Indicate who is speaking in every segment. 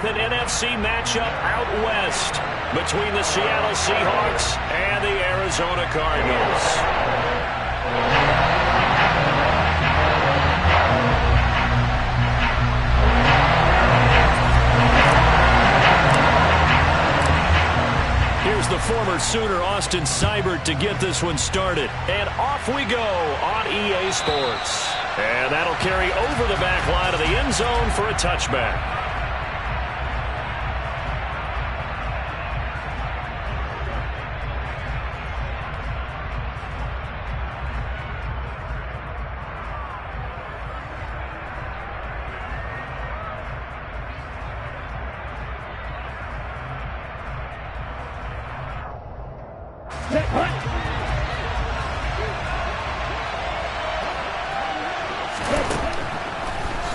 Speaker 1: with an NFC matchup out west between the Seattle Seahawks and the Arizona Cardinals. Here's the former Sooner Austin Seibert to get this one started. And off we go on EA Sports. And that'll carry over the back line of the end zone for a touchback.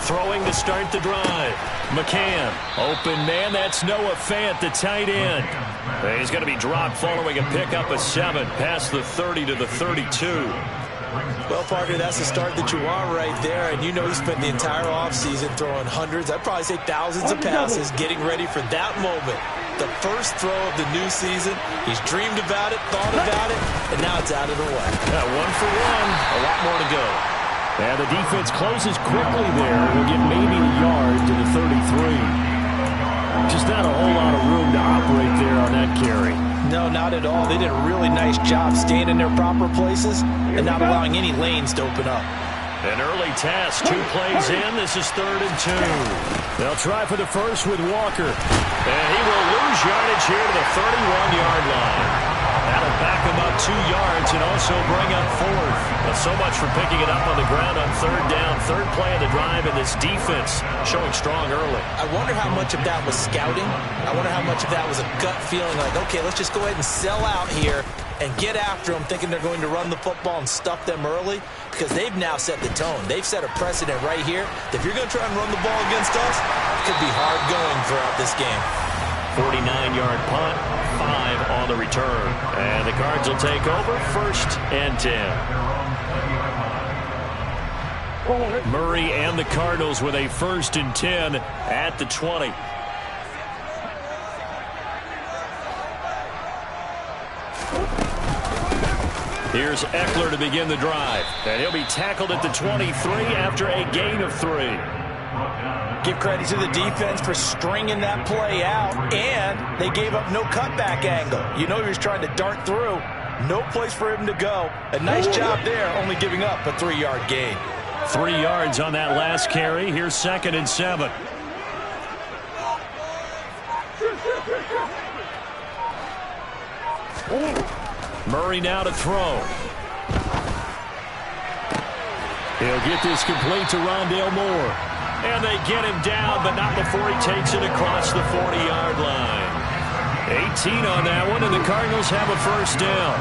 Speaker 1: Throwing to start the drive. McCann. Open man. That's Noah Fant, the tight end. He's going to be dropped following a pickup of 7 past the 30 to the 32.
Speaker 2: Well, Parker, that's the start that you want right there. And you know he spent the entire offseason throwing hundreds, I'd probably say thousands of passes, getting ready for that moment. The first throw of the new season. He's dreamed about it, thought about it, and now it's out of the way.
Speaker 1: 1 for 1. A lot more to go. And the defense closes quickly there. We'll get maybe a yard to the 33. Just not a whole lot of room to operate there on that carry.
Speaker 2: No, not at all. They did a really nice job staying in their proper places and not allowing any lanes to open up.
Speaker 1: An early task, 2 plays in. This is 3rd and 2. They'll try for the first with Walker. And he will lose yardage here to the 31-yard line. That'll back him up 2 yards and also bring up 4th. Well, so much for picking it up on the ground on 3rd down. 3rd play of the drive, and this defense showing strong early.
Speaker 2: I wonder how much of that was scouting. I wonder how much of that was a gut feeling like, okay, let's just go ahead and sell out here and get after them, thinking they're going to run the football and stuff them early, because they've now set the tone. They've set a precedent right here. If you're going to try and run the ball against us, it could be hard going throughout this game.
Speaker 1: 49-yard punt, 5 on the return. And the Cards will take over, 1st and 10. Murray and the Cardinals with a 1st and 10 at the 20. Here's Eckler to begin the drive. And he'll be tackled at the 23 after a gain of 3.
Speaker 2: Give credit to the defense for stringing that play out, and they gave up no cutback angle. You know he was trying to dart through. No place for him to go. A nice job there, only giving up a 3-yard gain.
Speaker 1: 3 yards on that last carry. Here's 2nd and 7. Murray now to throw. He'll get this complete to Rondale Moore. And they get him down, but not before he takes it across the 40-yard line. 18 on that one, and the Cardinals have a 1st down.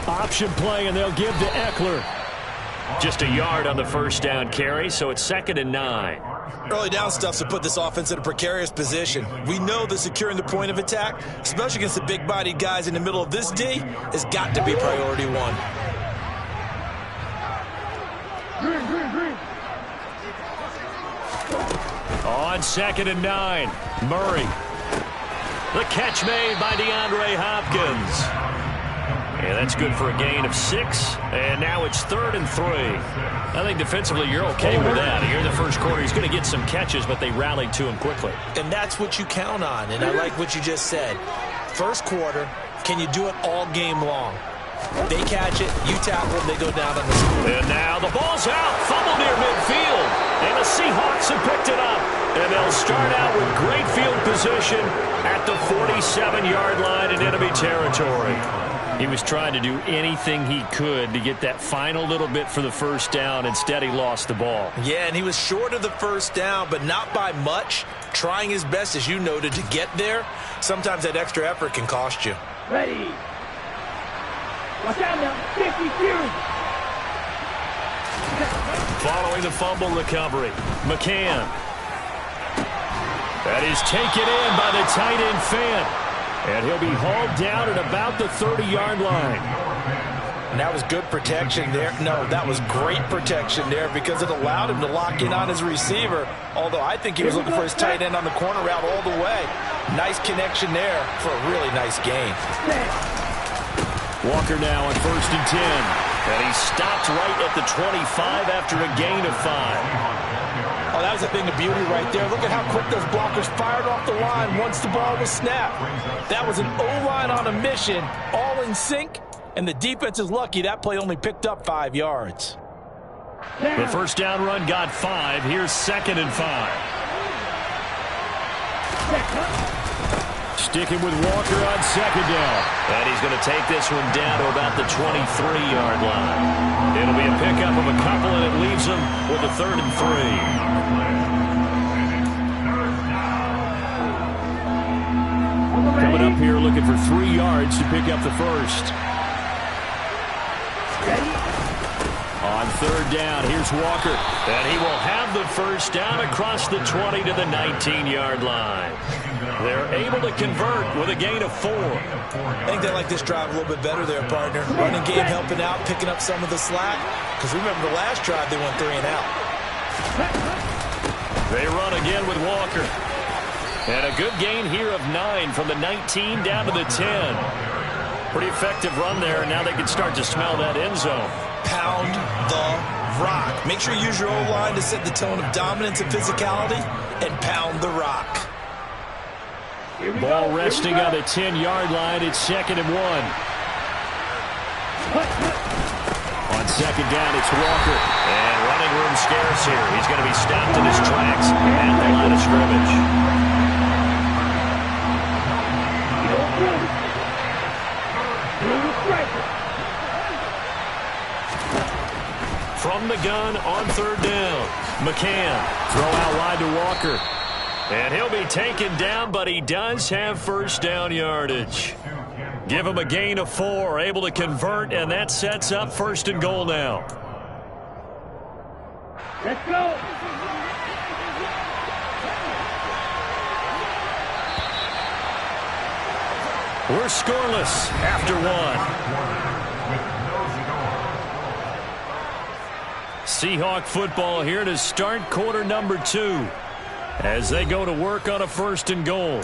Speaker 1: Option play, and they'll give to Eckler. Just a yard on the 1st down carry, so it's 2nd and 9.
Speaker 2: Early down stuff's to put this offense in a precarious position. We know that securing the point of attack, especially against the big-bodied guys in the middle of this D, has got to be priority 1.
Speaker 1: On 2nd and 9, Murray. The catch made by DeAndre Hopkins. And that's good for a gain of 6. And now it's 3rd and 3. I think defensively you're okay with that. Here in the first quarter, he's going to get some catches, but they rallied to him quickly.
Speaker 2: And that's what you count on. And I like what you just said. First quarter, can you do it all game long? They catch it, you tackle them, they go down on the score.
Speaker 1: And now the ball's out. Fumble near midfield. And the Seahawks have picked it up. And they'll start out with great field position at the 47-yard line in enemy territory. He was trying to do anything he could to get that final little bit for the 1st down. Instead, he lost the ball.
Speaker 2: Yeah, and he was short of the 1st down, but not by much. Trying his best, as you noted, to get there. Sometimes that extra effort can cost you.
Speaker 3: Ready. Watch out now. 52.
Speaker 1: Following the fumble recovery, McCann. That is taken in by the tight end Fant. And he'll be hauled down at about the 30-yard line.
Speaker 2: And that was good protection there. No, that was great protection there because it allowed him to lock in on his receiver. Although I think he was looking for his tight end on the corner route all the way. Nice connection there for a really nice gain.
Speaker 1: Walker now on 1st and 10. And he stopped right at the 25 after a gain of 5.
Speaker 2: Oh, that was a thing of beauty right there. Look at how quick those blockers fired off the line once the ball was snapped. That was an O-line on a mission, all in sync, and the defense is lucky that play only picked up 5 yards.
Speaker 1: The first down run got 5. Here's 2nd and 5. Sticking with Walker on 2nd down. And he's going to take this one down to about the 23-yard line. It'll be a pickup of a couple, and it leaves him with a 3rd and 3. Coming up here looking for 3 yards to pick up the first. On 3rd down, here's Walker. And he will have the first down across the 20 to the 19-yard line. They're able to convert with a gain of 4.
Speaker 2: I think they like this drive a little bit better there, partner. Running game helping out, picking up some of the slack. Because remember the last drive, they went 3 and out.
Speaker 1: They run again with Walker. And a good gain here of 9 from the 19 down to the 10. Pretty effective run there, and now they can start to smell that end zone.
Speaker 2: Pound the rock. Make sure you use your O-line to set the tone of dominance and physicality, and pound the rock.
Speaker 1: Ball resting on the 10-yard line. It's 2nd and 1. On 2nd down, it's Walker. And running room scarce here. He's going to be stopped in his tracks at the line of scrimmage. From the gun on 3rd down. McCann throw out wide to Walker. And he'll be taken down, but he does have first down yardage. Give him a gain of 4, able to convert, and that sets up 1st and goal now.
Speaker 3: Let's go.
Speaker 1: We're scoreless after 1. Seahawk football here to start quarter number 2. As they go to work on a 1st and goal.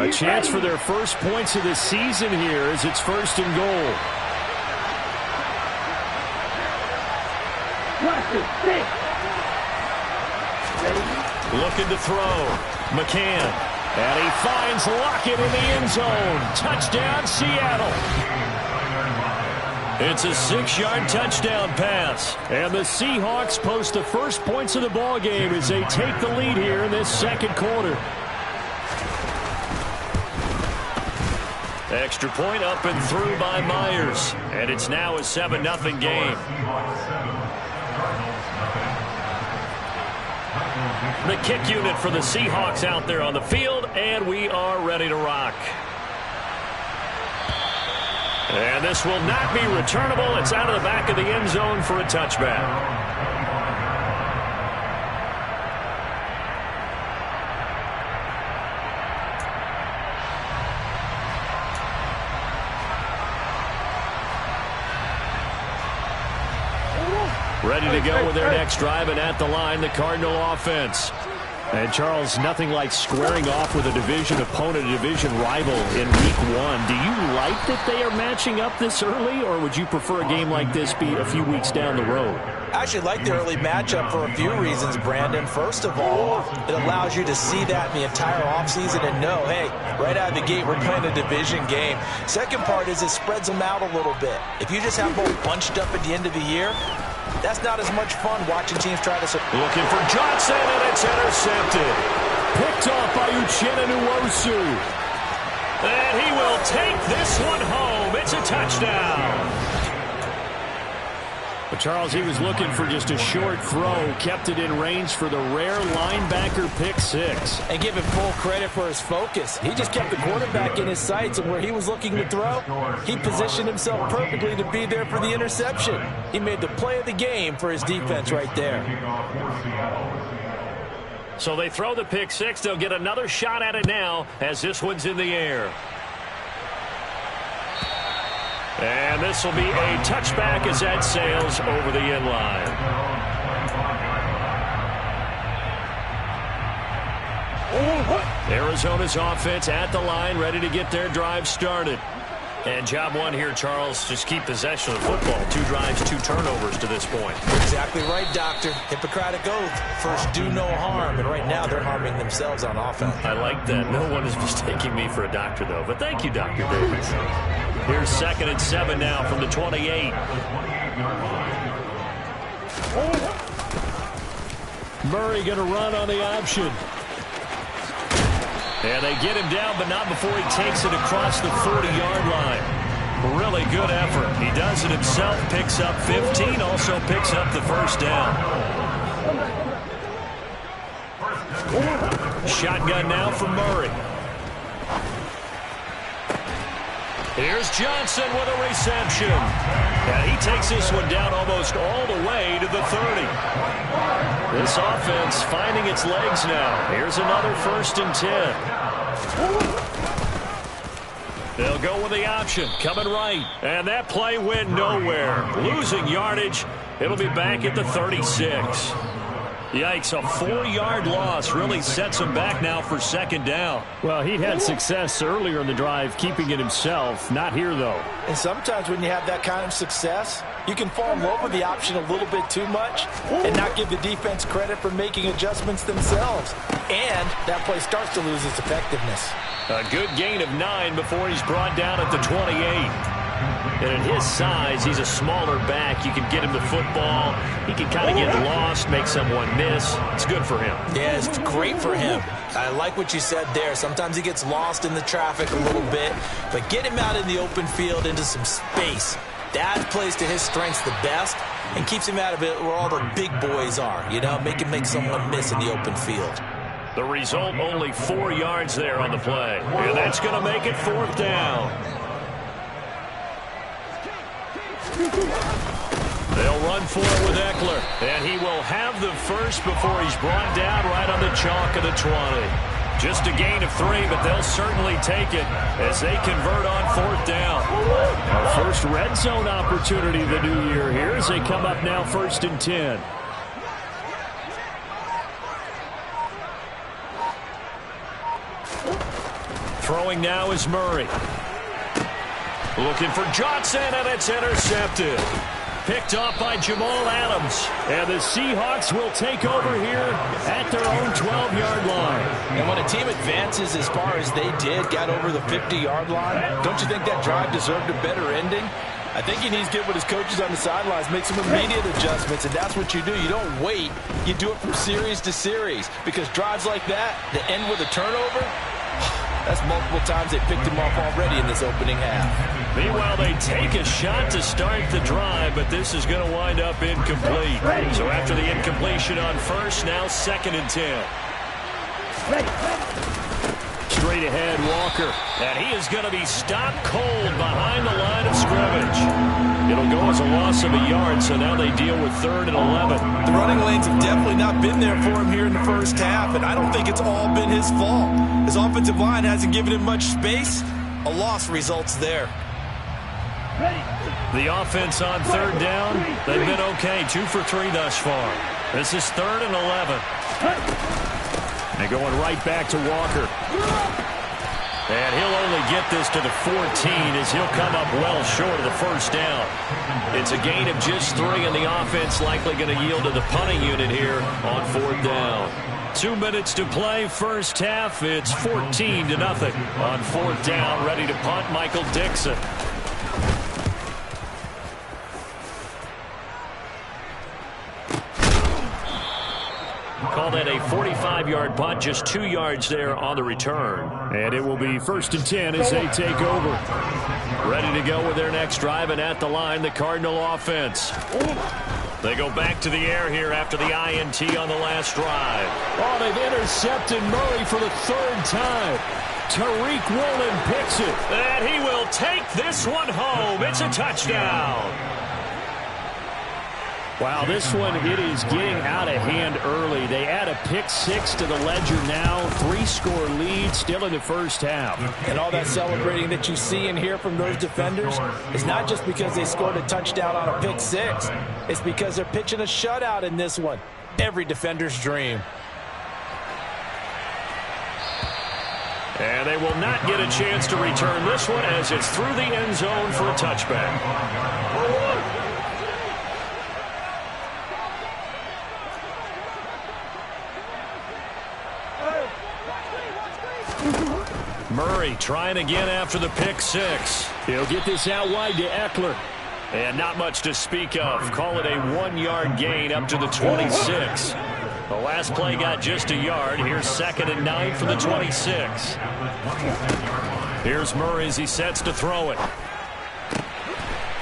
Speaker 1: A chance for their first points of the season here as it's 1st and goal. Looking to throw. McCann. And he finds Lockett in the end zone. Touchdown, Seattle. It's a 6-yard touchdown pass. And the Seahawks post the first points of the ball game as they take the lead here in this 2nd quarter. Extra point up and through by Myers. And it's now a 7-0 game. The kick unit for the Seahawks out there on the field, and we are ready to rock. And this will not be returnable. It's out of the back of the end zone for a touchback. Ready to go with their next drive, and at the line, the Cardinal offense. And, Charles, nothing like squaring off with a division opponent, a division rival in Week 1. Do you like that they are matching up this early, or would you prefer a game like this be a few weeks down the road?
Speaker 2: I actually like the early matchup for a few reasons, Brandon. First of all, it allows you to see that in the entire offseason and know, hey, right out of the gate, we're playing a division game. Second part is it spreads them out a little bit. If you just have both bunched up at the end of the year, that's not as much fun watching teams try to...
Speaker 1: Looking for Johnson, and it's intercepted. Picked off by Uchenna Nwosu. And he will take this one home. It's a touchdown. But Charles, he was looking for just a short throw, kept it in range for the rare linebacker pick 6.
Speaker 2: And give him full credit for his focus. He just kept the quarterback in his sights, and where he was looking to throw, he positioned himself perfectly to be there for the interception. He made the play of the game for his defense right there.
Speaker 1: So they throw the pick six. They'll get another shot at it now as this one's in the air. And this will be a touchback as that sails over the end line. Arizona's offense at the line, ready to get their drive started. And job one here, Charles, just keep possession of the football. 2 drives, 2 turnovers to this point.
Speaker 2: Exactly right, Doctor. Hippocratic oath. First, do no harm. And right now, they're harming themselves on offense.
Speaker 1: I like that. No one is mistaking me for a doctor, though. But thank you, Dr. Davis. Here's 2nd and 7 now from the 28. Murray going to run on the option. And they get him down, but not before he takes it across the 40-yard line. Really good effort. He does it himself, picks up 15, also picks up the first down. Shotgun now for Murray. Here's Johnson with a reception. And he takes this one down almost all the way to the 30. This offense finding its legs now. Here's another 1st and 10. They'll go with the option. Coming right. And that play went nowhere. Losing yardage. It'll be back at the 36. Yikes, a 4-yard loss really sets him back now for 2nd down. Well, he'd had success earlier in the drive keeping it himself. Not here, though.
Speaker 2: And sometimes when you have that kind of success, you can fall in love with the option a little bit too much and not give the defense credit for making adjustments themselves. And that play starts to lose its effectiveness.
Speaker 1: A good gain of 9 before he's brought down at the 28. And at his size, he's a smaller back. You can get him the football. He can kind of get lost, make someone miss. It's good for him.
Speaker 2: Yeah, it's great for him. I like what you said there. Sometimes he gets lost in the traffic a little bit. But get him out in the open field into some space. That plays to his strengths the best and keeps him out of it where all the big boys are. You know, make him make someone miss in the open field.
Speaker 1: The result, only 4 yards there on the play. And that's going to make it 4th down. They'll run for it with Eckler, and he will have the first before he's brought down right on the chalk of the 20. Just a gain of 3, but they'll certainly take it as they convert on 4th down. Our first red zone opportunity of the new year here as they come up now 1st and 10. Throwing now is Murray. Looking for Johnson, and it's intercepted. Picked off by Jamal Adams. And the Seahawks will take over here at their own 12-yard line.
Speaker 2: And when a team advances as far as they did, got over the 50-yard line, don't you think that drive deserved a better ending? I think he needs to get with his coaches on the sidelines, make some immediate adjustments, and that's what you do. You don't wait. You do it from series to series, because drives like that end with a turnover, that's multiple times they picked him off already in this opening half.
Speaker 1: Meanwhile, they take a shot to start the drive, but this is going to wind up incomplete. So after the incompletion on 1st, now 2nd and 10. Straight ahead, Walker. And he is going to be stopped cold behind the line of scrimmage. It'll go as a loss of a yard, so now they deal with 3rd and 11.
Speaker 2: The running lanes have definitely not been there for him here in the first half, and I don't think it's all been his fault. His offensive line hasn't given him much space. A loss results there.
Speaker 1: The offense on 3rd down, they've been okay. 2 for 3 thus far. This is 3rd and 11. They're going right back to Walker. And he'll only get this to the 14 as he'll come up well short of the first down. It's a gain of just 3, and the offense likely going to yield to the punting unit here on 4th down. 2 minutes to play, first half. It's 14-0 on 4th down. Ready to punt, Michael Dixon. Call that a 45-yard punt, just 2 yards there on the return. And it will be 1st and 10 as they take over. Ready to go with their next drive, and at the line, the Cardinal offense. They go back to the air here after the INT on the last drive. Oh, they've intercepted Murray for the 3rd time. Tariq Woolen picks it, and he will take this one home. It's a touchdown. Wow, this one, it is getting out of hand early. They add a pick-6 to the ledger now. 3-score lead still in the first half.
Speaker 2: And all that celebrating that you see and hear from those defenders is not just because they scored a touchdown on a pick-6. It's because they're pitching a shutout in this one. Every defender's dream.
Speaker 1: And they will not get a chance to return this one as it's through the end zone for a touchback. Murray trying again after the pick-6. He'll get this out wide to Eckler. And not much to speak of. Call it a 1-yard gain up to the 26. The last play got just a yard. Here's 2nd and 9 for the 26. Here's Murray as he sets to throw it.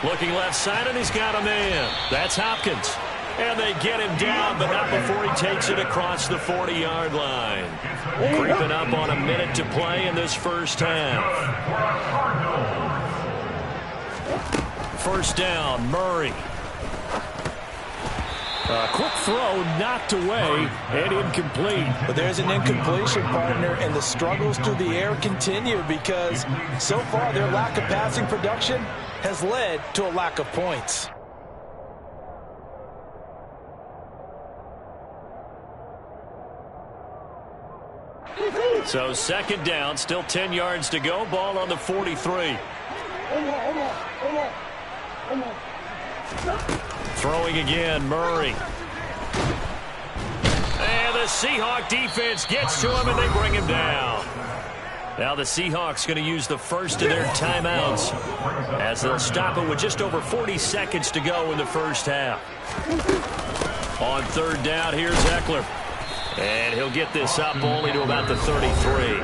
Speaker 1: Looking left side, and he's got a man. That's Hopkins. And they get him down, but not before he takes it across the 40-yard line. Creeping up on a minute to play in this first half. First down, Murray. A quick throw knocked away and incomplete.
Speaker 2: But there's an incompletion, partner, and the struggles through the air continue because so far their lack of passing production has led to a lack of points.
Speaker 1: So 2nd down, still 10 yards to go. Ball on the 43. Throwing again, Murray. And the Seahawk defense gets to him, and they bring him down. Now the Seahawks going to use the first of their timeouts as they'll stop it with just over 40 seconds to go in the first half. On 3rd down, here's Eckler. And he'll get this up only to about the 33.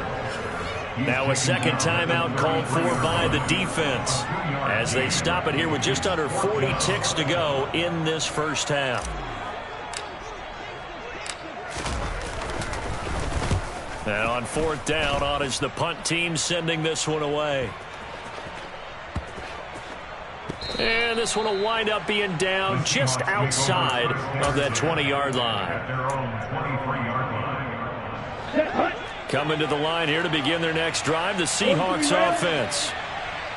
Speaker 1: Now a 2nd timeout called for by the defense as they stop it here with just under 40 ticks to go in this first half. And on 4th down, on is the punt team sending this one away. And this one will wind up being down just outside of that 20-yard line. Coming to the line here to begin their next drive, the Seahawks offense.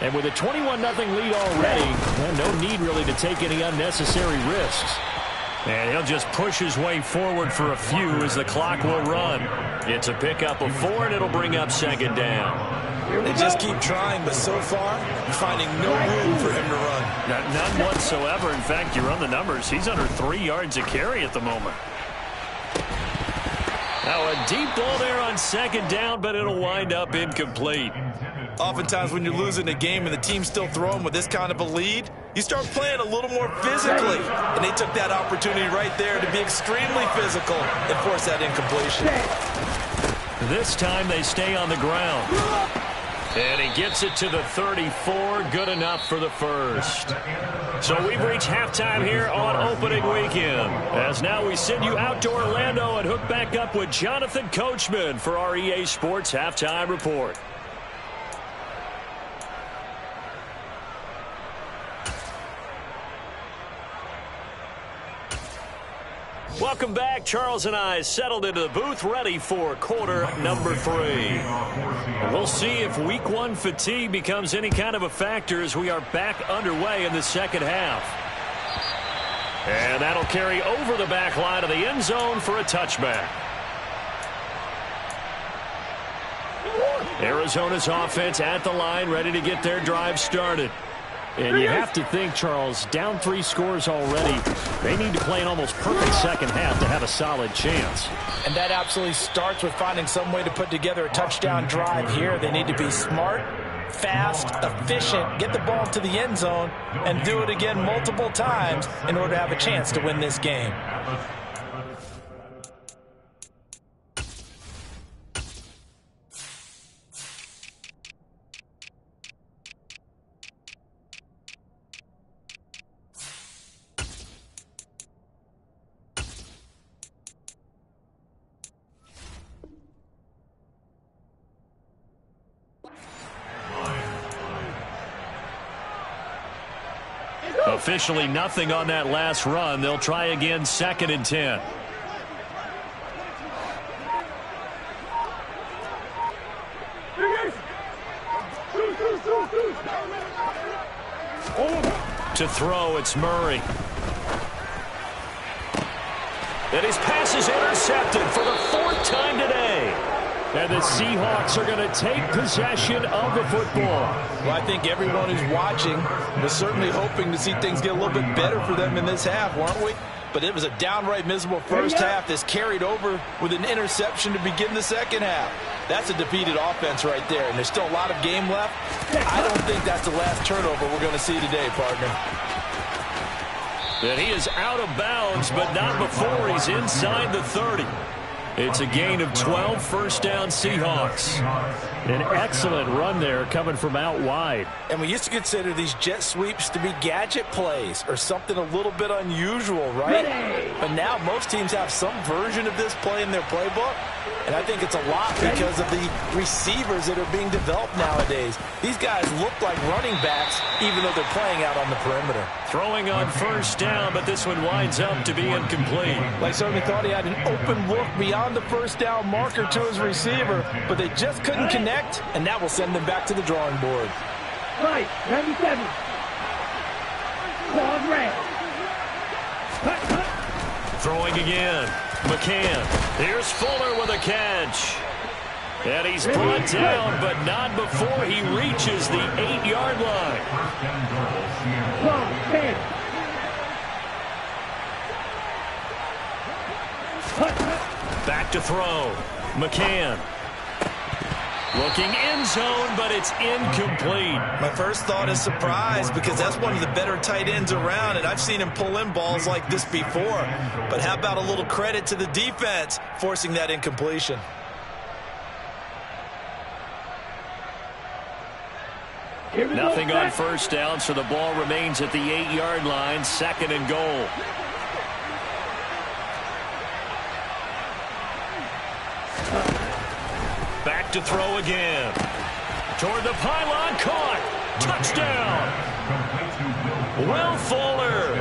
Speaker 1: And with a 21-0 lead already, no need really to take any unnecessary risks. And he'll just push his way forward for a few as the clock will run. It's a pickup of 4, and it'll bring up 2nd down.
Speaker 2: They just keep trying, but so far, finding no room for him to run.
Speaker 1: None whatsoever. In fact, you run the numbers. He's under 3 yards a carry at the moment. Now a deep ball there on 2nd down, but it'll wind up incomplete.
Speaker 2: Oftentimes when you're losing a game and the team's still throwing with this kind of a lead, you start playing a little more physically. And they took that opportunity right there to be extremely physical and force that incompletion.
Speaker 1: This time they stay on the ground. And he gets it to the 34. Good enough for the first. So we've reached halftime here on opening weekend. As now we send you out to Orlando and hook back up with Jonathan Coachman for our EA Sports Halftime Report. Welcome back. Charles and I settled into the booth ready for quarter number 3. And we'll see if week 1 fatigue becomes any kind of a factor as we are back underway in the second half. And that'll carry over the back line of the end zone for a touchback. Arizona's offense at the line, ready to get their drive started. And you have to think, Charles, down 3 scores already. They need to play an almost perfect second half to have a solid chance.
Speaker 2: And that absolutely starts with finding some way to put together a touchdown drive here. They need to be smart, fast, efficient, get the ball to the end zone, and do it again multiple times in order to have a chance to win this game.
Speaker 1: officially nothing on that last run. They'll try again, 2nd and 10. To throw, it's Murray. And his pass is intercepted for the 4th time today. And the Seahawks are going to take possession of the football.
Speaker 2: Well, I think everyone who's watching was certainly hoping to see things get a little bit better for them in this half, weren't we? But it was a downright miserable first half that's carried over with an interception to begin the second half. That's a defeated offense right there, and there's still a lot of game left. I don't think that's the last turnover we're going to see today, partner.
Speaker 1: And he is out of bounds, but not before he's inside the 30. It's a gain of 12, 1st down Seahawks. An excellent run there coming from out wide.
Speaker 2: And we used to consider these jet sweeps to be gadget plays or something a little bit unusual, right? But now most teams have some version of this play in their playbook. And I think it's a lot because of the receivers that are being developed nowadays. These guys look like running backs even though they're playing out on the perimeter.
Speaker 1: Throwing on 1st down, but this one winds up to be incomplete.
Speaker 2: Like certainly thought he had an open look beyond the 1st down marker to his receiver, but they just couldn't connect, and that will send them back to the drawing board.
Speaker 3: Right, 97. Ball red.
Speaker 1: Throwing again. McCann. Here's Fuller with a catch. And he's brought down, but not before he reaches the 8-yard line. Back to throw. McCann. Looking end zone, but it's incomplete.
Speaker 2: My first thought is surprise because that's one of the better tight ends around, and I've seen him pull in balls like this before. But how about a little credit to the defense forcing that incompletion?
Speaker 1: Nothing on 1st down, so the ball remains at the 8-yard line, 2nd and goal. Back to throw again. Toward the pylon, caught. Touchdown. Will Fuller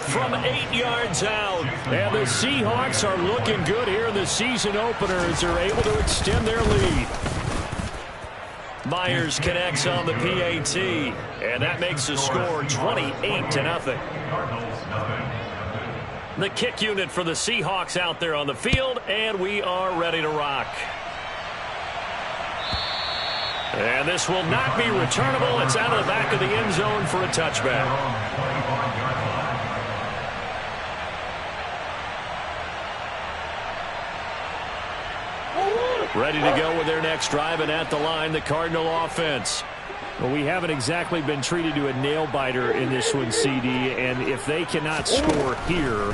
Speaker 1: from 8 yards out. And the Seahawks are looking good here in the season opener as they're able to extend their lead. Myers connects on the PAT, and that makes the score 28-0. The kick unit for the Seahawks out there on the field, and we are ready to rock. And this will not be returnable. It's out of the back of the end zone for a touchback. Ready to go with their next drive, and at the line, the Cardinal offense. Well, we haven't exactly been treated to a nail-biter in this one, CD, and if they cannot score here,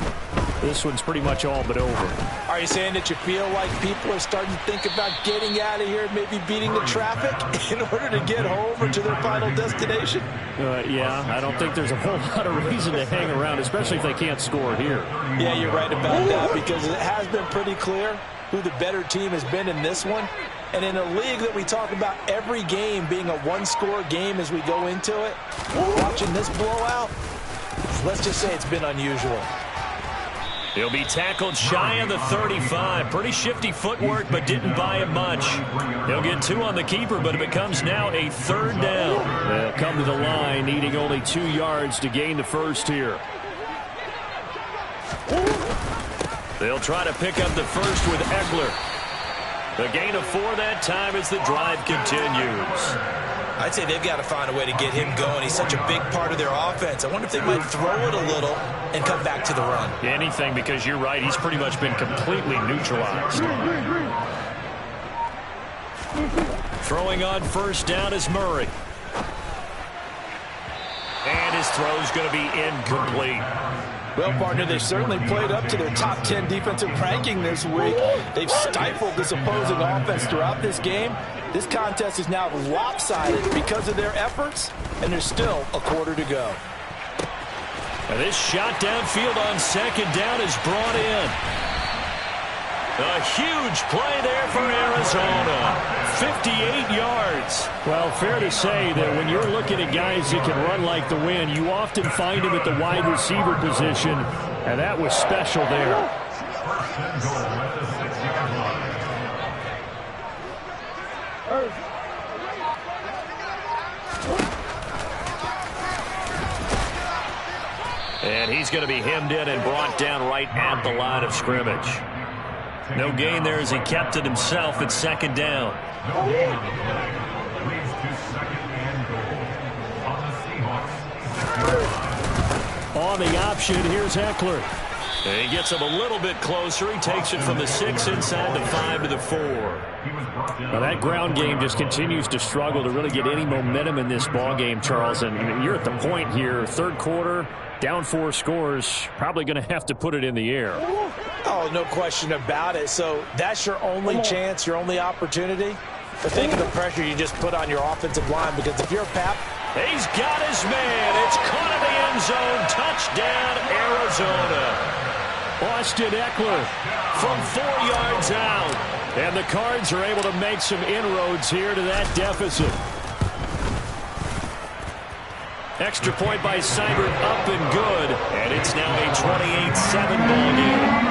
Speaker 1: this one's pretty much all but over.
Speaker 2: Are you saying that you feel like people are starting to think about getting out of here and maybe beating the traffic in order to get home or to their final destination?
Speaker 1: Yeah, I don't think there's a whole lot of reason to hang around, especially if they can't score here.
Speaker 2: Yeah, you're right about that because it has been pretty clear who the better team has been in this one. And in a league that we talk about every game being a one-score game as we go into it, watching this blowout, let's just say it's been unusual.
Speaker 1: He'll be tackled shy of the 35. Pretty shifty footwork, but didn't buy him much. He'll get 2 on the keeper, but it becomes now a 3rd down. They'll come to the line, needing only 2 yards to gain the first here. They'll try to pick up the first with Eckler. A gain of 4 that time as the drive continues.
Speaker 2: I'd say they've got to find a way to get him going. He's such a big part of their offense. I wonder if they might throw it a little and come back to the run.
Speaker 1: Anything, because you're right. He's pretty much been completely neutralized. Throwing on 1st down is Murray. And his throw's going to be incomplete.
Speaker 2: Well, partner, they've certainly played up to their top 10 defensive ranking this week. They've stifled this opposing offense throughout this game. This contest is now lopsided because of their efforts, and there's still a quarter to go.
Speaker 1: And this shot downfield on 2nd down is brought in. A huge play there for Arizona. 58 yards. Well, fair to say that when you're looking at guys that can run like the wind, you often find them at the wide receiver position, and that was special there. And he's going to be hemmed in and brought down right at the line of scrimmage. No gain there as he kept it himself at second down. On the option, here's Eckler. And he gets him a little bit closer. He takes it from the 6 inside the 5 to the 4. Now that ground game just continues to struggle to really get any momentum in this ball game, Charles. And you're at the point here, third quarter, down 4 scores, probably going to have to put it in the air.
Speaker 2: Oh, no question about it. So that's your only chance, your only opportunity. But think of the pressure you just put on your offensive line, because if you're Pap,
Speaker 1: he's got his man. It's caught in the end zone. Touchdown, Arizona. Austin Eckler from 4 yards out. And the Cards are able to make some inroads here to that deficit. Extra point by Seibert up and good. And it's now a 28-7 ball game.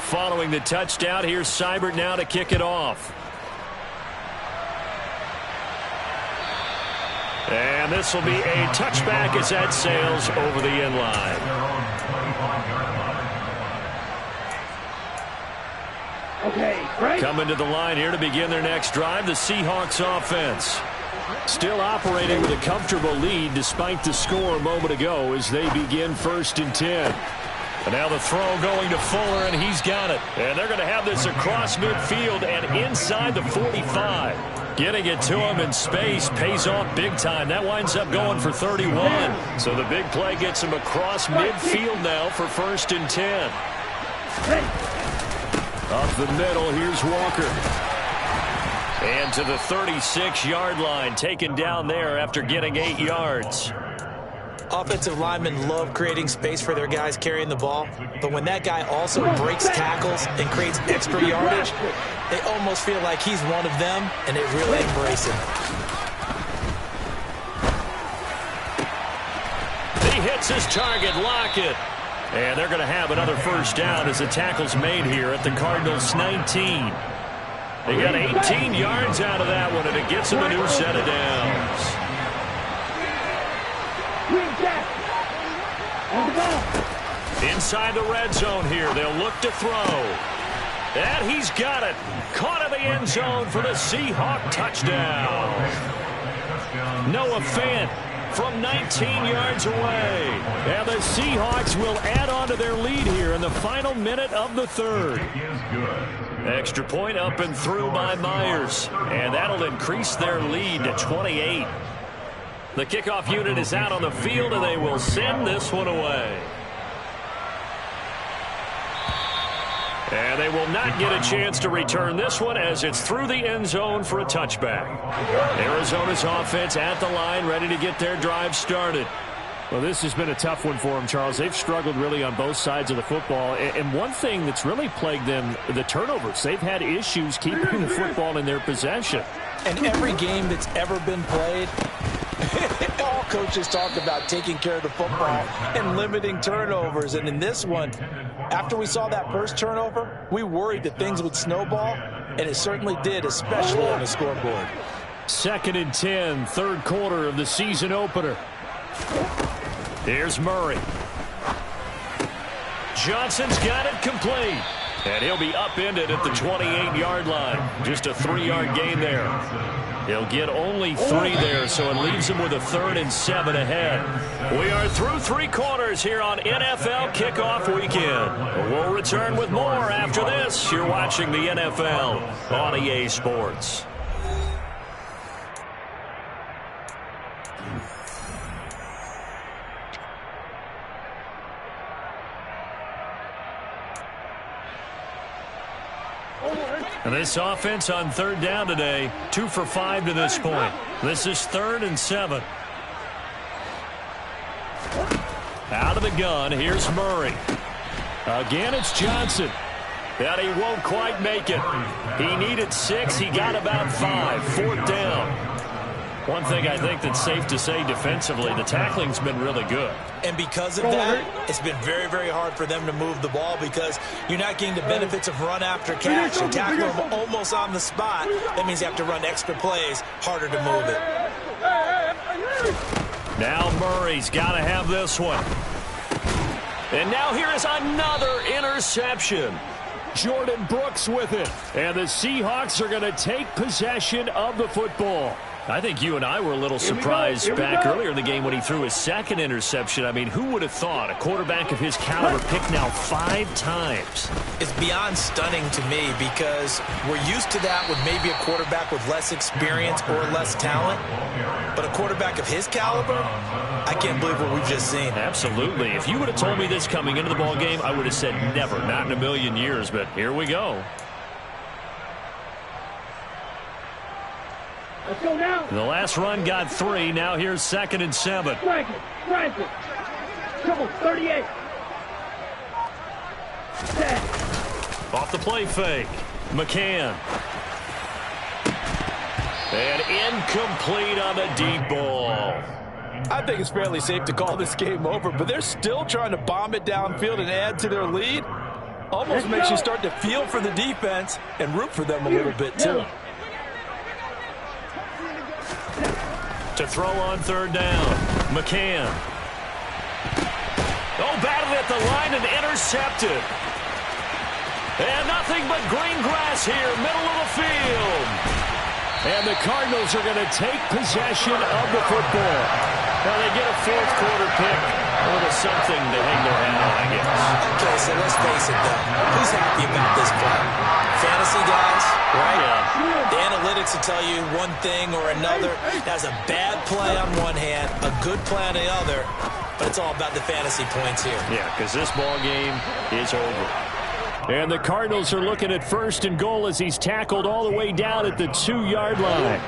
Speaker 1: Following the touchdown, here's Seibert now to kick it off. And this will be a touchback as that sails over the end line.
Speaker 3: Okay, right.
Speaker 1: Coming to the line here to begin their next drive, the Seahawks offense. Still operating with a comfortable lead despite the score a moment ago as they begin 1st and 10. And now the throw going to Fuller, and he's got it. And they're going to have this across midfield and inside the 45. Getting it to him in space pays off big time. That winds up going for 31. So the big play gets him across midfield now for 1st and 10. Up the middle, here's Walker. And to the 36-yard line, taken down there after getting 8 yards.
Speaker 2: offensive linemen love creating space for their guys carrying the ball, but when that guy also breaks tackles and creates extra yardage, they almost feel like he's one of them, and they really embrace him.
Speaker 1: He hits his target, Lockett. And they're going to have another first down as the tackle's made here at the Cardinals' 19. They got 18 yards out of that one, and it gets them a new set of downs. Inside the red zone here, they'll look to throw. And he's got it. Caught in the end zone for the Seahawk touchdown. Noah Fant from 19 yards away. And the Seahawks will add on to their lead here in the final minute of the third. Extra point up and through by Myers. And that'll increase their lead to 28. The kickoff unit is out on the field, and they will send this one away. And they will not get a chance to return this one as it's through the end zone for a touchback. Arizona's offense at the line, ready to get their drive started. Well, this has been a tough one for them, Charles. They've struggled really on both sides of the football. And one thing that's really plagued them, the turnovers. They've had issues keeping the football in their possession.
Speaker 2: And every game that's ever been played, all coaches talk about taking care of the football and limiting turnovers. And in this one, after we saw that first turnover, we worried that things would snowball, and it certainly did, especially on the scoreboard.
Speaker 1: 2nd and 10, third quarter of the season opener. Here's Murray. Johnson's got it complete. And he'll be upended at the 28-yard line. Just a 3-yard gain there. He'll get only 3 there, so it leaves him with a 3rd and 7 ahead. We are through 3 quarters here on NFL Kickoff Weekend. We'll return with more after this. You're watching the NFL on EA Sports. And this offense on third down today, 2 for 5 to this point. This is 3rd and 7. Out of the gun, here's Murray. Again, it's Johnson. And he won't quite make it. He needed 6. He got about 5. 4th down. One thing I think that's safe to say defensively, the tackling's been really good.
Speaker 2: And because of that, it's been very, very hard for them to move the ball because you're not getting the benefits of run after catch. You tackle them almost on the spot. That means you have to run extra plays, harder to move it.
Speaker 1: Now Murray's got to have this one. And now here is another interception. Jordan Brooks with it. And the Seahawks are going to take possession of the football. I think you and I were a little surprised back earlier in the game when he threw his 2nd interception. I mean, who would have thought a quarterback of his caliber picked now 5 times?
Speaker 2: It's beyond stunning to me because we're used to that with maybe a quarterback with less experience or less talent. But a quarterback of his caliber, I can't believe what we've just seen.
Speaker 1: Absolutely. If you would have told me this coming into the ball game, I would have said never, not in a million years. But here we go.
Speaker 3: Let's go now.
Speaker 1: The last run got 3. Now here's 2nd and 7.
Speaker 3: Strike it. Trouble, 38. Set.
Speaker 1: Off the play fake. McCann. And incomplete on the deep ball.
Speaker 4: I think it's fairly safe to call this game over, but they're still trying to bomb it downfield and add to their lead. Almost makes you start to feel for the defense and root for them a little bit, too.
Speaker 1: To throw on 3rd down. McCann. Oh, batted at the line and intercepted. And nothing but green grass here, middle of the field. And the Cardinals are going to take possession of the football. Now they get a 4th quarter pick. A little something to hang their hat on, I guess.
Speaker 2: Okay, so let's face it, though. Who's happy about this play? Fantasy guys, right?
Speaker 1: Yeah.
Speaker 2: The analytics will tell you one thing or another. That's a bad play on one hand, a good play on the other, but it's all about the fantasy points here.
Speaker 1: Yeah, because this ball game is over. And the Cardinals are looking at 1st and goal as he's tackled all the way down at the 2-yard line.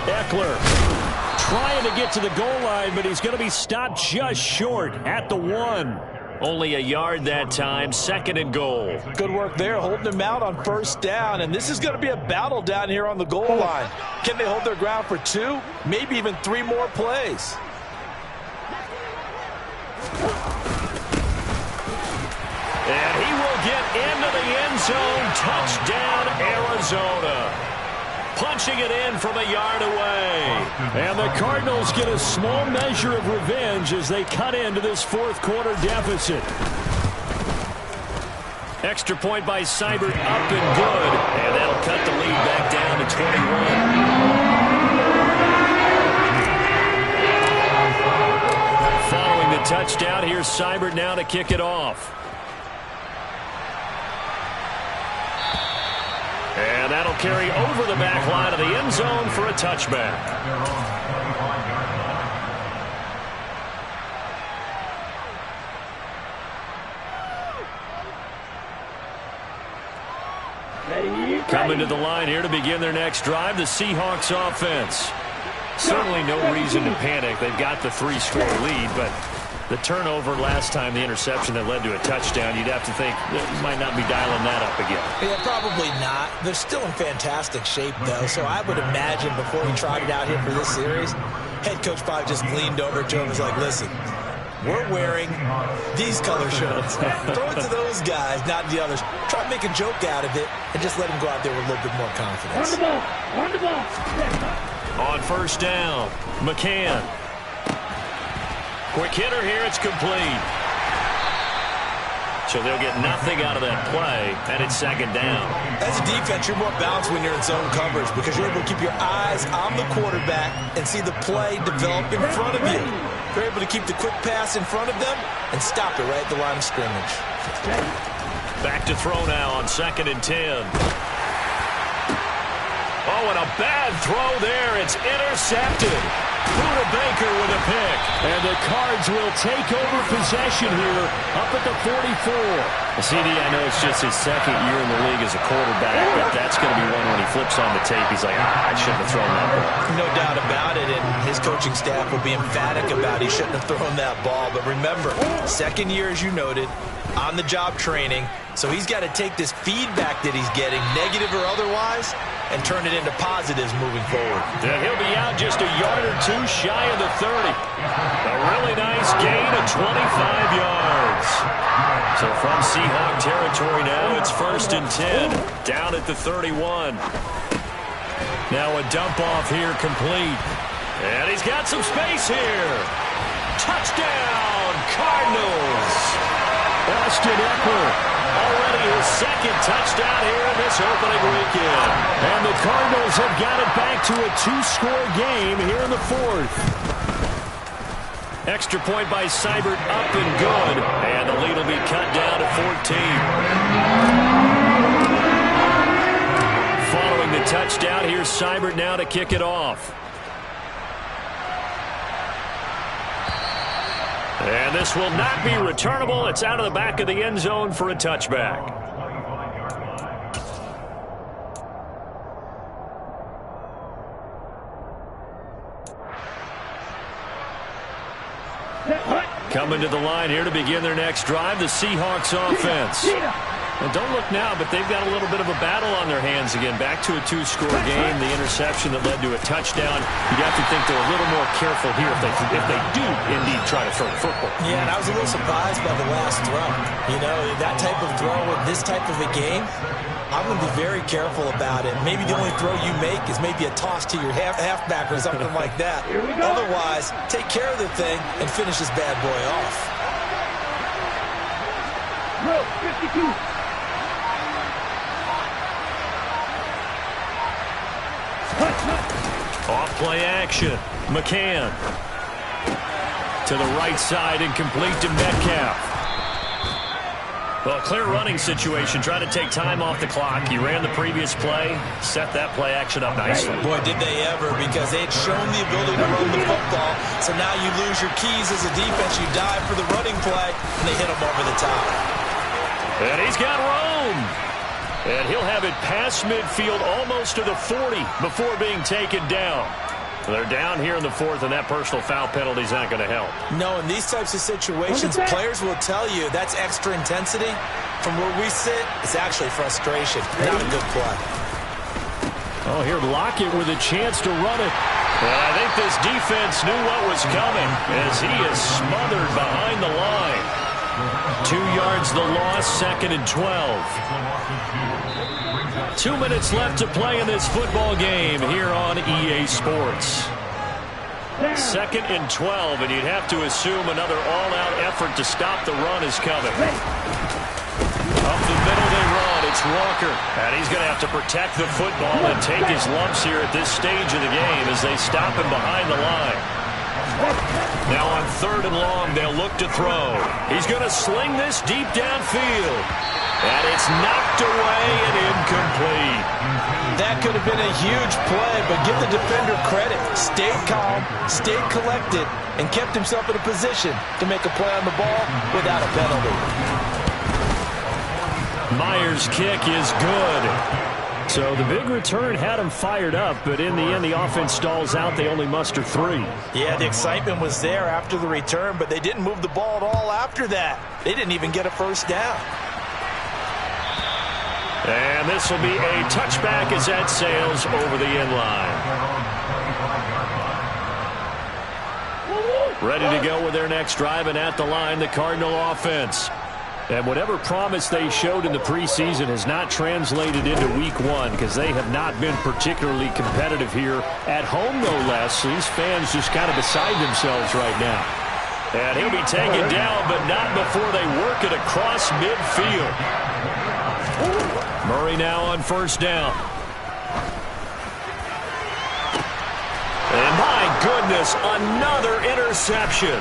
Speaker 1: Eckler trying to get to the goal line, but he's going to be stopped just short at the 1. Only a yard that time, 2nd and goal.
Speaker 4: Good work there, holding him out on 1st down, and this is going to be a battle down here on the goal line. Can they hold their ground for 2, maybe even 3 more plays?
Speaker 1: And he will get into the end zone. Touchdown, Arizona. Punching it in from a yard away. And the Cardinals get a small measure of revenge as they cut into this 4th quarter deficit. Extra point by Seibert, up and good. And that'll cut the lead back down to 21. Following the touchdown, here's Seibert now to kick it off. And that'll carry over the back line of the end zone for a touchback. Coming to the line here to begin their next drive, the Seahawks offense. Certainly no reason to panic. They've got the 3-score lead, but the turnover last time, the interception that led to a touchdown, you'd have to think you might not be dialing that up again.
Speaker 2: Yeah, probably not. They're still in fantastic shape, though, so I would imagine before he tried it out here for this series, head coach probably just leaned over to him and was like, listen, we're wearing these color shirts. Throw it to those guys, not the others. Try to make a joke out of it and just let him go out there with a little bit more confidence.
Speaker 3: On the ball.
Speaker 1: On 1st down, McCann. Quick hitter here, it's complete. So they'll get nothing out of that play, and it's 2nd down.
Speaker 2: As a defense, you're more balanced when you're in zone coverage because you're able to keep your eyes on the quarterback and see the play develop in front of you. You're able to keep the quick pass in front of them and stop it right at the line of scrimmage.
Speaker 1: Back to throw now on 2nd and 10. Oh, and a bad throw there. It's intercepted. Buda Baker with a pick. And the Cards will take over possession here up at the 44. CD, I know it's just his second year in the league as a quarterback, but that's going to be one when he flips on the tape. He's like, I shouldn't have thrown that ball.
Speaker 2: No doubt about it, and his coaching staff will be emphatic about he shouldn't have thrown that ball. But remember, second year, as you noted, on-the-job training, so he's got to take this feedback that he's getting, negative or otherwise, and turn it into positives moving forward.
Speaker 1: And he'll be out just a yard or two shy of the 30. A really nice gain of 25 yards. So from Seahawk territory now, it's 1st and 10, down at the 31. Now a dump off here complete. And he's got some space here. Touchdown, Cardinals. Austin Eckler, already his second touchdown here in this opening weekend. And the Cardinals have got it back to a 2-score game here in the 4th. Extra point by Seibert, up and good. And the lead will be cut down to 14. Following the touchdown, here's Seibert now to kick it off. And this will not be returnable. It's out of the back of the end zone for a touchback. Coming to the line here to begin their next drive, the Seahawks offense. And don't look now, but they've got a little bit of a battle on their hands again. Back to a 2-score game. The interception that led to a touchdown. You'd have to think they're a little more careful here if they do indeed try to throw the football.
Speaker 2: Yeah, and I was a little surprised by the last throw. You know, that type of throw with this type of a game, I'm going to be very careful about it. Maybe the only throw you make is maybe a toss to your halfback or something like that. Otherwise, take care of the thing and finish this bad boy off.
Speaker 3: Bro, 52.
Speaker 1: Off play action. McCann. To the right side and complete to Metcalf. Well, clear running situation. Trying to take time off the clock. He ran the previous play. Set that play action up nicely.
Speaker 2: Boy, did they ever, because they had shown the ability to run the football. So now you lose your keys as a defense. You dive for the running play, and they hit him over the top.
Speaker 1: And he's got room. And he'll have it past midfield almost to the 40 before being taken down. They're down here in the 4th, and that personal foul penalty is not going to help.
Speaker 2: No, in these types of situations, players will tell you that's extra intensity. From where we sit, it's actually frustration. Not a good play.
Speaker 1: Oh, here Lockett with a chance to run it. And I think this defense knew what was coming as he is smothered behind the line. 2 yards the loss, 2nd and 12. 2 minutes left to play in this football game here on EA Sports. 2nd and 12, and you'd have to assume another all-out effort to stop the run is coming. Up the middle they run. It's Walker. And he's going to have to protect the football and take his lumps here at this stage of the game as they stop him behind the line. Now on 3rd and long, they'll look to throw. He's going to sling this deep downfield. And it's knocked away and incomplete.
Speaker 2: That could have been a huge play, but give the defender credit. Stayed calm, stayed collected, and kept himself in a position to make a play on the ball without a penalty.
Speaker 1: Myers' kick is good. So the big return had him fired up, but in the end, the offense stalls out. They only muster 3.
Speaker 2: Yeah, the excitement was there after the return, but they didn't move the ball at all after that. They didn't even get a first down.
Speaker 1: And this will be a touchback as that sails over the end line. Ready to go with their next drive, and at the line, the Cardinal offense. And whatever promise they showed in the preseason has not translated into week 1 because they have not been particularly competitive here at home, no less. These fans just kind of beside themselves right now. And he'll be taken down, but not before they work it across midfield. Murray now on 1st down. And my goodness, another interception.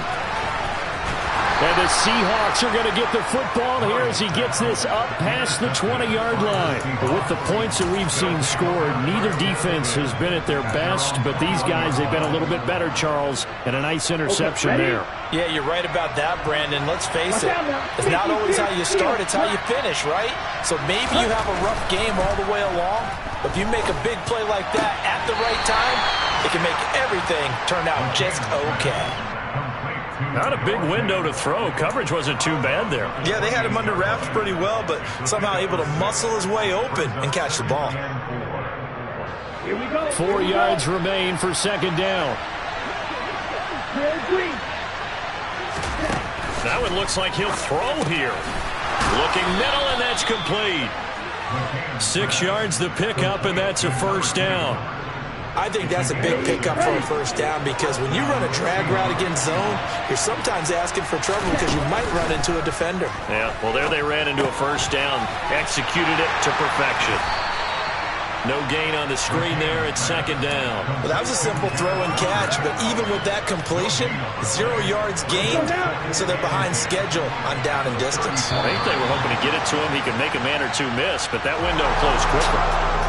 Speaker 1: And the Seahawks are going to get the football here as he gets this up past the 20-yard line. But with the points that we've seen scored, neither defense has been at their best. But these guys, they've been a little bit better, Charles, and a nice interception there.
Speaker 2: Yeah, you're right about that, Brandon. Let's face it. It's not always how you start, it's how you finish, right? So maybe you have a rough game all the way along, but if you make a big play like that at the right time, it can make everything turn out just okay.
Speaker 1: Not a big window to throw. Coverage wasn't too bad there.
Speaker 2: Yeah, they had him under wraps pretty well, but somehow able to muscle his way open and catch the ball.
Speaker 3: Here we go.
Speaker 1: 4 yards remain for second down. That one looks like he'll throw here. Looking middle, and that's complete. 6 yards the pickup, and that's a first down.
Speaker 2: I think that's a big pickup for a first down because when you run a drag route against zone, you're sometimes asking for trouble because you might run into a defender.
Speaker 1: Yeah, well, there they ran into a first down. Executed it to perfection. No gain on the screen there at second down.
Speaker 2: Well, that was a simple throw and catch, but even with that completion, 0 yards gained, so they're behind schedule on down and distance.
Speaker 1: I think they were hoping to get it to him. He could make a man or two miss, but that window closed quickly.